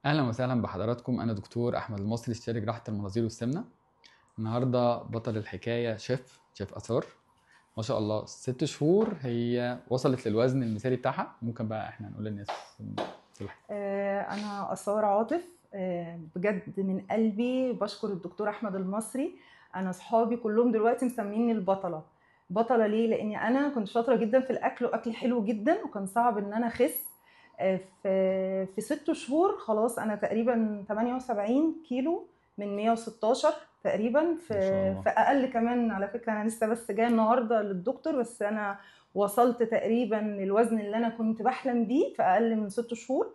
اهلا وسهلا بحضراتكم. انا دكتور احمد المصري، استشاري جراحه المناظير والسمنه. النهارده بطل الحكايه شيف اثار. ما شاء الله 6 شهور هي وصلت للوزن المثالي بتاعها. ممكن بقى احنا نقول للناس أنا آثار عاطف. بجد من قلبي بشكر الدكتور أحمد المصري. أنا صحابي كلهم دلوقتي مسميني البطلة. بطلة ليه؟ لأني أنا كنت شاطرة جدا في الأكل، وأكل حلو جدا، وكان صعب إن أنا أخس. في 6 شهور خلاص أنا تقريبا 78 كيلو من 116 تقريبا. ما شاء الله. في أقل كمان على فكرة. أنا لسه بس جاية النهاردة للدكتور، بس أنا وصلت تقريبا للوزن اللي أنا كنت بحلم بيه في أقل من 6 شهور.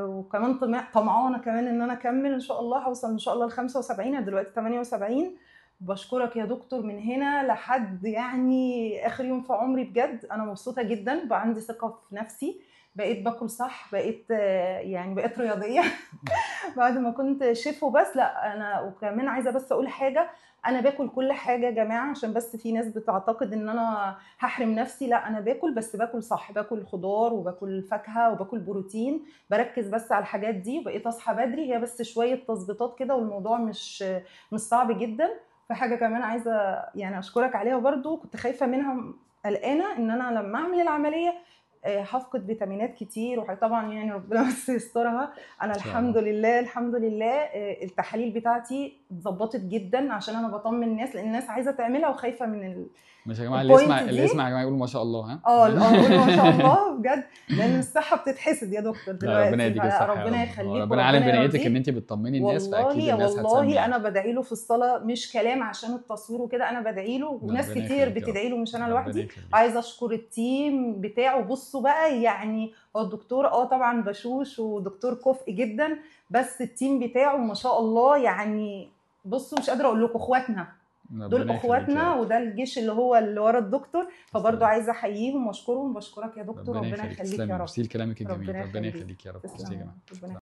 وكمان طمعانه كمان ان انا اكمل ان شاء الله، هوصل ان شاء الله ل 75. انا دلوقتي 78. بشكرك يا دكتور من هنا لحد يعني اخر يوم في عمري. بجد انا مبسوطه جدا، بقى عندي ثقه في نفسي، بقيت باكل صح، بقيت يعني بقيت رياضيه. بعد ما كنت شيف وبس. لا انا وكمان عايزه بس اقول حاجه، انا باكل كل حاجه يا جماعه، عشان بس في ناس بتعتقد ان انا هحرم نفسي. لا انا باكل، بس باكل صح، باكل خضار وباكل فاكهه وباكل بروتين، بركز بس على الحاجات دي. بقيت اصحى بدري، هي بس شويه تظبيطات كده، والموضوع مش صعب جدا. في حاجه كمان عايزه يعني اشكرك عليها برضو، كنت خايفه منها، قلقانه ان انا لما اعمل العمليه هفقد فيتامينات كتير، وطبعا يعني ربنا بس يسترها. انا ان شاء الحمد الله. لله الحمد لله التحاليل بتاعتي اتظبطت جدا، عشان انا بطمن الناس، لان الناس عايزه تعملها وخايفه من مش يا جماعه، اللي البوينت يسمع اللي دي. يسمع يا جماعه يقول ما شاء الله. ها قولوا ما شاء الله بجد، لان الصحه بتتحسد يا دكتور لا، ربنا دلوقتي، يديك الصحه يا فربنا رب. هو يخليك ربنا عالم وربنا بنيتك ان يرضيك. انت بتطمني الناس، فاكيد والله الناس هتسمي والله يعني. انا بدعي له في الصلاه، مش كلام عشان التصوير وكده، انا بدعي له وناس ربنا كتير يخليك يا رب. بتدعي له، مش انا ربنا لوحدي. يخليك. عايزه اشكر التيم بتاعه. بصوا بقى يعني، هو الدكتور طبعا بشوش ودكتور كفء جدا، بس التيم بتاعه ما شاء الله يعني. بصوا مش قادره اقول لكم، اخواتنا دول ربنا يخليك يا اخواتنا، رب. وده الجيش اللي هو اللي ورا الدكتور. فبرضه تسلمي. عايزه احييهم واشكرهم. بشكرك يا دكتور، ربنا ربنا يخليك. يخليك تسلمي، يا رب. ميرسي لكلامك الجميل. ربنا ربنا يخليك. يخليك يا رب. ميرسي يا تسلم. جماعه. ربنا